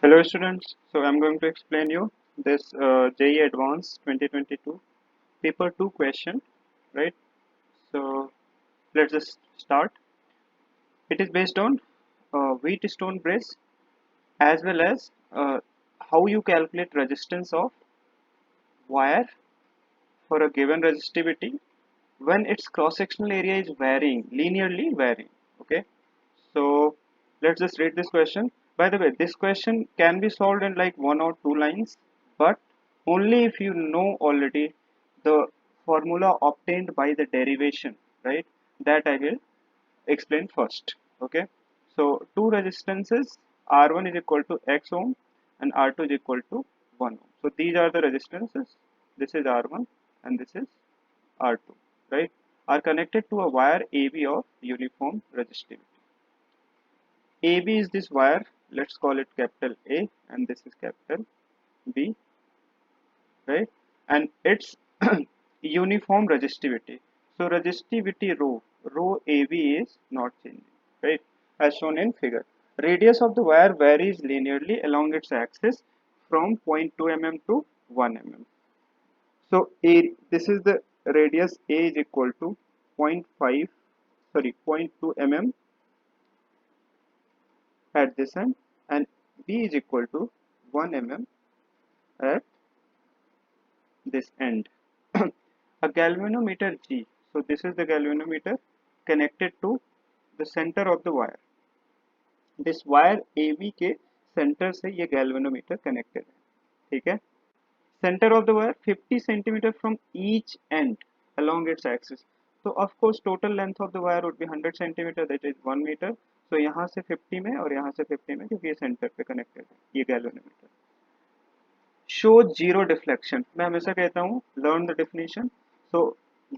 Hello students, so I'm going to explain you this JEE Advanced 2022 paper 2 question, right? So let's just start. It is based on Wheatstone bridge as well as how you calculate resistance of wire for a given resistivity when its cross-sectional area is varying, linearly varying, okay? So let's just read this question. By the way, this question can be solved in like one or two lines, but only if you know already the formula obtained by the derivation, right? That I will explain first. Okay. So two resistances R1 is equal to X ohm and R2 is equal to 1 ohm. So these are the resistances. This is R1 and this is R2, right? Are connected to a wire AB of uniform resistivity. AB is this wire, let's call it capital A, and this is capital B, right? And it's uniform resistivity. So resistivity rho AB is not changing, right? As shown in figure. Radius of the wire varies linearly along its axis from zero point 0.2 mm to 1 mm. So this is the radius A is equal to zero point 0.5, sorry, zero point 0.2 mm at this end, and B is equal to 1 mm at this end. A galvanometer G. So this is the galvanometer connected to the center of the wire. This wire AB के center से ये galvanometer connected है, ठीक है? Center of the wire 50 centimeter from each end along its axis. So of course total length of the wire would be 100 centimeter, that is 1 meter. So यहाँ से 50 में और यहाँ से 50 में, क्योंकि ये center पे connected है ये galvanometer. Show zero deflection. मैं हमेशा कहता हूँ learn the definition. So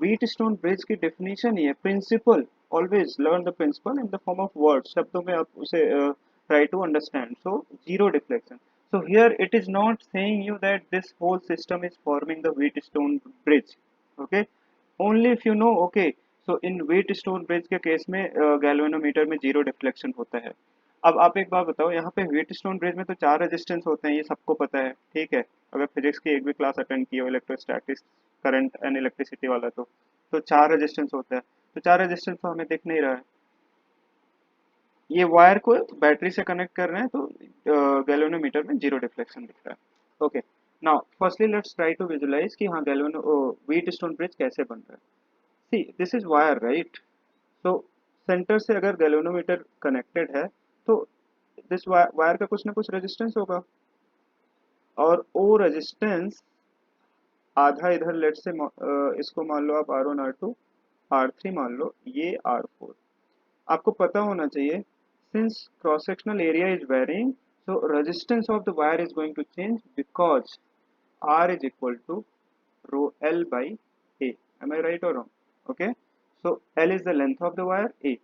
Wheatstone bridge की डेफिनेशन ये है principle. Always learn the principle in the form of word, शब्दों में आप उसे try to understand. So zero deflection. So here it is not saying you that this whole system is forming the Wheatstone bridge. Okay, only if you know. Okay, so in Wheatstone bridge के case में galvanometer में zero deflection होता है. अब आप एक बात बताओ, यहाँ पे व्हीटस्टोन ब्रिज में तो चार रेजिस्टेंस होते हैं, ये सबको पता है, ठीक है? अगर फिजिक्स की एक भी क्लास अटेंड की हो, इलेक्ट्रोस्टैटिक्स, करंट एंड इलेक्ट्रिसिटी वाला, तो चार रेजिस्टेंस होता है. तो चार रेजिस्टेंस तो हमें दिख नहीं रहा है. ये वायर को बैटरी से कनेक्ट कर रहे हैं, तो गैल्वेनोमीटर में जीरो डिफ्लेक्शन दिख रहा है. Okay, now firstly let's try to visualise कि हाँ गैल्वेनो व्हीटस्टोन ब्रिज कैसे बन रहा है. See this is wire, right? तो सेंटर से अगर गैल्वेनोमीटर कनेक्टेड है, तो दिस वायर का कुछ ना कुछ रेजिस्टेंस होगा, और वो रेजिस्टेंस आधा इधर लेट से इसको मान लो आप R1 R2 R3 मान लो, ये R4. आपको पता होना चाहिए since cross sectional area is varying, so resistance of the wire is going to change because R is equal to rho L by A. Am I right or wrong? Okay, so L is the length of the wire, A.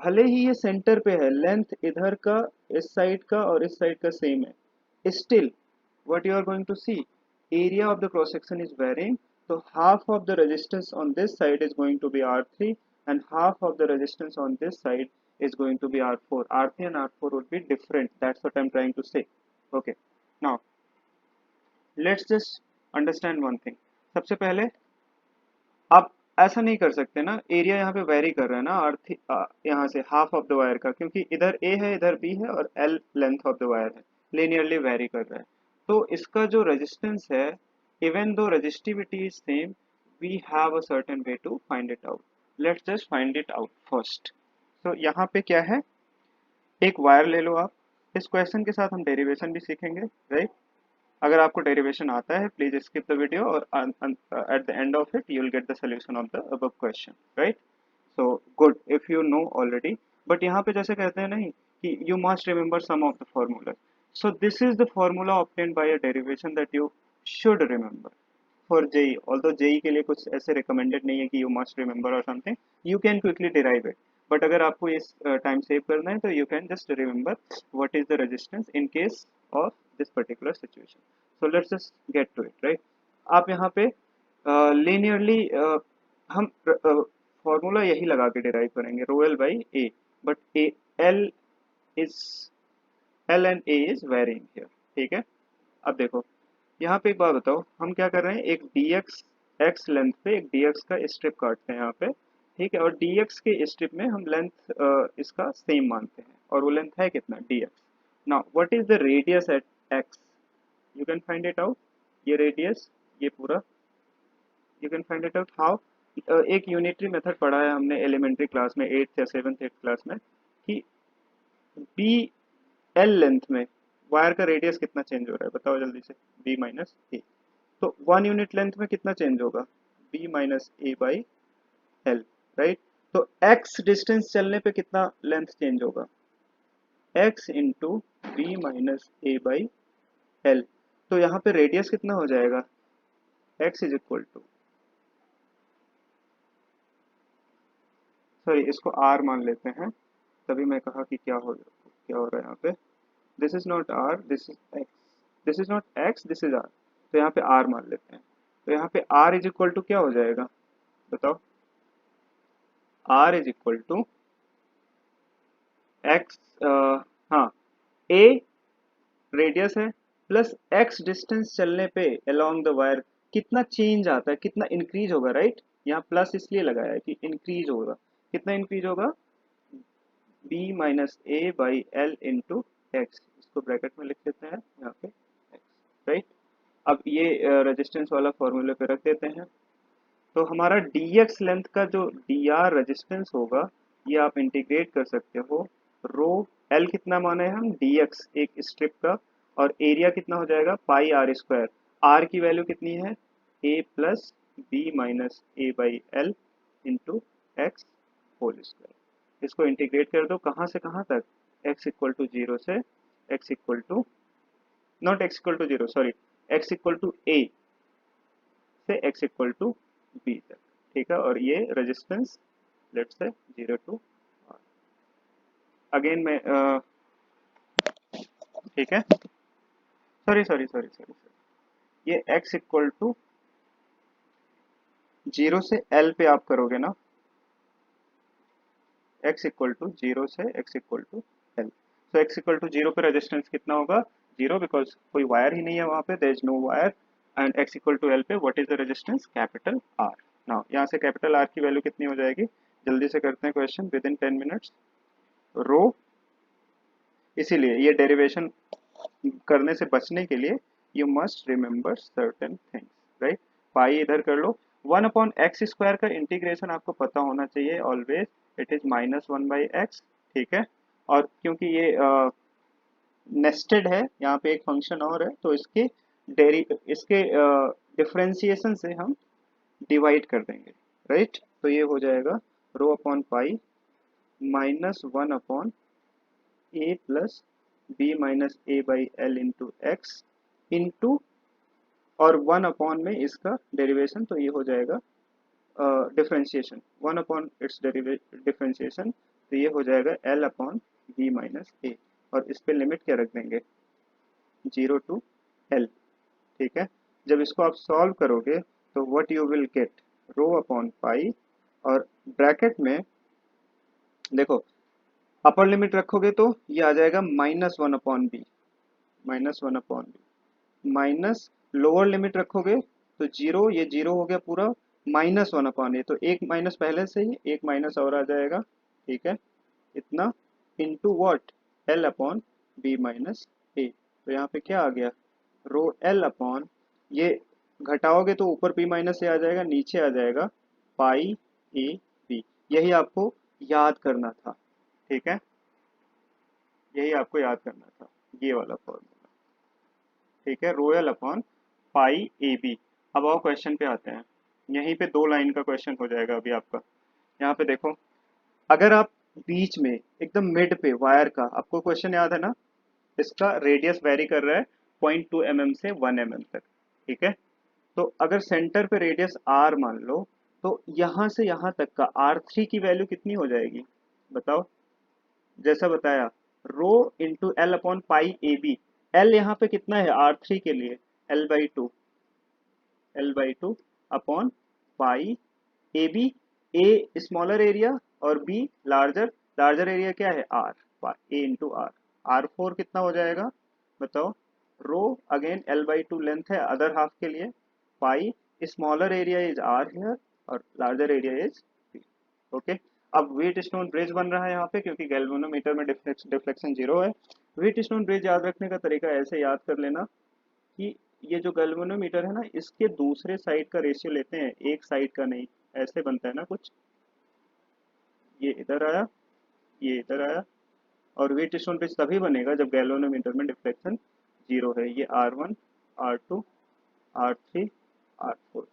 भले ही ये centre पे है, length इधर का, इस side का और इस साइड का सेम है, still what you are going to see, area of the cross section is varying. So half of the resistance on this side is going to be R3 and half of the resistance on this side is going to be R4. R3 and R4 would be different. That's what I'm trying to say. Okay, now let's just understand one thing. सबसे पहले आप ऐसा नहीं कर सकते ना, area यहाँ पे वेरी कर रहा है ना, अर्थ यहाँ से हाफ ऑफ द वायर का, क्योंकि इधर ए है इधर बी है और L length of the wire है, लिनियरली वेरी कर रहा है. तो इसका जो रेजिस्टेंस है, even though resistivity is same, we have a certain way to find it out. Let's just find it out first. तो यहाँ पे क्या है, एक वायर ले लो आप. इस क्वेश्चन के साथ हम डेरिवेशन भी सीखेंगे, राइट? अगर आपको डेरिवेशन आता है प्लीज स्किप द वीडियो, और at the end of it you will get the solution of the above question, right? So good if you know already. But यहाँ पे जैसे कहते हैं नहीं कि you must remember some of the formula. So this is the formula obtained by a derivation that you should remember for JEE. Although JEE के लिए कुछ ऐसे रिकमेंडेड नहीं है कि यू मस्ट रिमेंबर और something, you can quickly derive it. But अगर आपको इस टाइम सेव करना है तो you can just remember what is the resistance in case of this particular situation. So let's just get to it, right? आप यहाँ पे लीनियरली हम फॉर्मूला यही लगा के डिराइव करेंगे, rho L by A. But A L is L and A is varying here, ठीक है। अब देखो यहाँ पे एक बात बताओ, हम क्या कर रहे हैं, एक dx x लेंथ पे एक dx का स्ट्रिप काटते हैं यहाँ पे, ठीक है, और dx के स्ट्रिप में हम लेंथ इसका सेम मानते हैं, और वो लेंथ है कितना, dx। Now what is the radius at x, you can find it out, ये रेडियस, ये पूरा, you can find it out how. एक यूनिटरी मेथड पढ़ा है हमने एलिमेंट्री क्लास में, 8th या 7th 8th क्लास में, कि बी एल लेंथ में वायर का रेडियस कितना चेंज हो रहा है, बताओ जल्दी से, बी माइनस ए। तो 1 यूनिट लेंथ में कितना चेंज होगा, b minus a by l, right. तो एक्स डिस्टेंस चलने पे कितना लेंथ चेंज होगा, x into b minus a by l. तो यहाँ पे रेडियस कितना हो जाएगा, x is equal to, sorry इसको आर मान लेते हैं, तभी मैं कहा कि क्या हो रहा है यहाँ पे, this is not r, this is x, this is not x, this is r, तो यहाँ पे आर मान लेते हैं। तो यहाँ पे आर इज इक्वल टू क्या हो जाएगा, बताओ, r is equal to x, हाँ, ए रेडियस है प्लस एक्स डिस्टेंस चलने पे अलोंग द वायर कितना चेंज आता है, कितना इंक्रीज होगा, राइट। यहाँ प्लस इसलिए लगाया है कि इंक्रीज होगा, कितना इंक्रीज होगा, b minus a by l into x, इसको ब्रैकेट में लिख देते हैं यहाँ पे एक्स, राइट। अब ये रेजिस्टेंस वाला फॉर्मूले पे रख देते हैं। तो हमारा dx लेंथ का जो dr रेजिस्टेंस होगा, ये आप इंटीग्रेट कर सकते हो, रो l कितना माने हैं हम, dx एक स्ट्रिप का, और एरिया कितना हो जाएगा, पाई आर स्क्वायर, r की वैल्यू कितनी है, a plus b minus a by l into x whole square. इसको इंटीग्रेट कर दो कहाँ से कहाँ तक, x इक्वल टू जीरो से x equal to, not x equal to zero, sorry, x equal to a से x इक्वल टू बी तक, ठीक है। और ये resistance let's say 0 to r, again मैं ठीक है, सॉरी, ये x इक्वल टू 0 से l पे आप करोगे ना, x इक्वल टू 0 से x इक्वल टू l, तो x इक्वल टू 0 पे रेजिस्टेंस कितना होगा, 0, बिकॉज कोई वायर ही नहीं है वहां पे, there is no wire, and x equal to l पे what is the resistance, capital R। Now यहाँ से कैपिटल R की वैल्यू कितनी हो जाएगी, जल्दी से करते हैं question within 10 minutes. Rho, इसीलिए ये डेरिवेशन करने से बचने के लिए you must remember certain things, right. Pi इधर कर लो, 1/x² का इंटीग्रेशन आपको पता होना चाहिए ऑलवेज, इट इज -1/x, ठीक है। और क्योंकि ये नेस्टेड है, यहाँ पे एक फंक्शन और है, तो इसके डिफरेंशिएशन से हम डिवाइड कर देंगे, राइट। तो ये हो जाएगा rho upon pi -1 a plus b minus a by l into x into, और 1 में इसका डेरिवेशन, तो ये हो जाएगा डिफरेंशिएशन, 1 डिफरेंशिएशन, तो ये हो जाएगा एल अपॉन बी माइनस ए, और इस पे लिमिट क्या रख देंगे, 0 टू एल, ठीक है। जब इसको आप सॉल्व करोगे तो what you will gate, row upon पाई, और ब्रैकेट में देखो अपर लिमिट रखोगे तो ये आ जाएगा -1/b, -1/b, minus lower limit रखोगे तो 0, ये 0 हो गया पूरा, -1/a, तो एक माइनस पहले से ही, एक माइनस और आ जाएगा, ठीक है, इतना into what, L upon B minus A. तो यहाँ पे क्या आ गया, रो एल अपॉन, ये घटाओगे तो ऊपर बी माइनस ए आ जाएगा, नीचे आ जाएगा पाई ए बी, यही आपको याद करना था, ठीक है, यही आपको याद करना था, ये वाला फॉर्मूला, ठीक है, रोयल अपॉन पाई ए बी। अब आओ क्वेश्चन पे आते हैं, यहीं पे 2 लाइन का क्वेश्चन हो जाएगा अभी आपका। यहाँ पे देखो, अगर आप बीच में एकदम मिड पे वायर का, आपको क्वेश्चन याद है ना, इसका रेडियस वेरी कर रहा है 0.2 mm से 1 mm तक, ठीक है। तो अगर सेंटर पे रेडियस r मान लो, तो यहाँ से यहाँ तक का r3 की वैल्यू कितनी हो जाएगी, बताओ, जैसा बताया, rho into L upon pi ए बी, एल यहाँ पे कितना है R3 के लिए, L/2 upon pi A B, A smaller area और बी लार्जर, लार्जर एरिया क्या है R, A into are, R4 कितना हो जाएगा बताओ। रो अगेन L/2 लेंथ है अदर हाफ के लिए, pi smaller area is R here और larger area is P। Okay, अब व्हीट स्टोन ब्रिज बन रहा है यहाँ पे क्योंकि गैल्वेनोमीटर में डिफ्लेक्शन जीरो है। व्हीट स्टोन ब्रिज याद रखने का तरीका ऐसे याद कर लेना कि ये जो गैल्वेनोमीटर है ना इसके दूसरे साइड का रेशियो लेते हैं, एक साइड का नहीं। ऐसे बनता है ना कुछ, ये इधर आया, ये इधर आया, और व्हीट स्टोन ब्रिज तभी बनेगा जब गैल्वेनोमीटर में डिफ्लेक्शन जीरो है। ये R1 R2 R3 R4,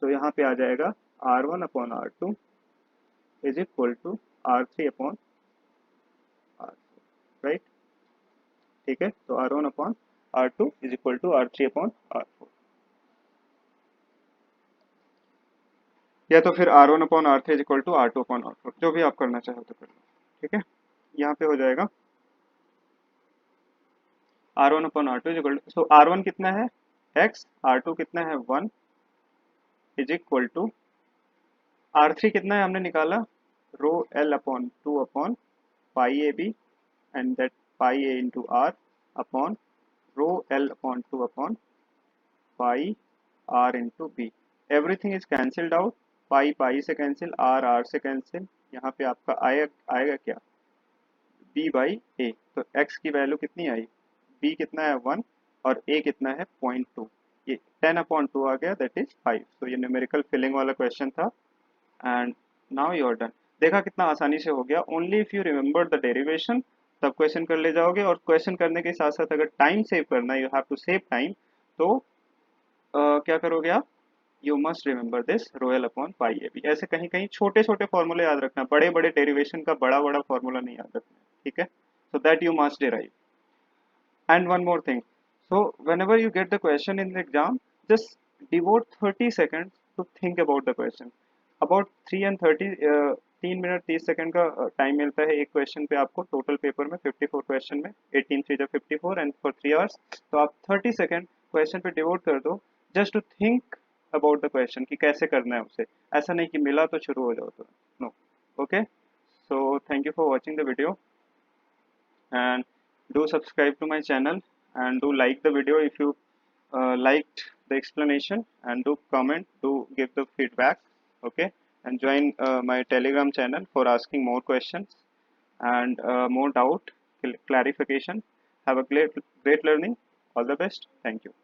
तो यहाँ पे आ जाएगा R1/R2 is equal to R3/R4, right. ठीक है, तो R1/R2 is equal to R3/R4, या तो फिर R1/R3 is equal to R2/R4, जो भी आप करना चाहो तो कर लो। ठीक है, यहाँ पे हो जाएगा R1/R2 is equal to, so R1 कितना है x, R2 कितना है 1 इज इक्वल टू R3 कितना है हमने निकाला, rho L/2 pi A B and that pi A into R upon rho L/2 pi R into B. Everything is cancelled out, pi pi से cancel, R R से cancel, यहाँ पे आपका आएगा क्या b बाई ए। तो x की value कितनी आई, b कितना है 1 और a कितना है 0.2, ये 10/2 आ गया दैट इज 5। तो ये न्यूमेरिकल फिलिंग वाला क्वेश्चन था and now you are done. देखा कितना आसानी से हो गया, only if you remember the derivation तब क्वेश्चन कर ले जाओगे। और क्वेश्चन करने के साथ साथ अगर टाइम सेव करना है, you have to save time, तो क्या करोगे आप, यू मस्ट रिमेंबर दिस ρl/पाई ए बी। ऐसे कहीं कहीं छोटे छोटे फॉर्मूले याद रखना, बड़े बड़े डेरिवेशन का बड़ा बड़ा फॉर्मूला नहीं याद रखना, ठीक है, so that you must derive। And one more thing, so whenever you get the question in the exam, just devote 30 seconds to think about the question। about 3 minute 30 second का time मिलता है एक question पे आपको, total paper में 54 question में 18 3 जा 54 and for 3 hours. तो आप 30 सेकंड क्वेश्चन पे डिवोट कर दो just to think about the question कि कैसे करना है उसे। ऐसा नहीं कि मिला तो शुरू हो जाओ, तो no. Okay, so thank you for watching the video and do subscribe to my channel and do like the video if you liked the explanation, and do comment, do give the feedback. Okay, and join my telegram channel for asking more questions and more doubt clarification. Have a great learning. All the best. Thank you.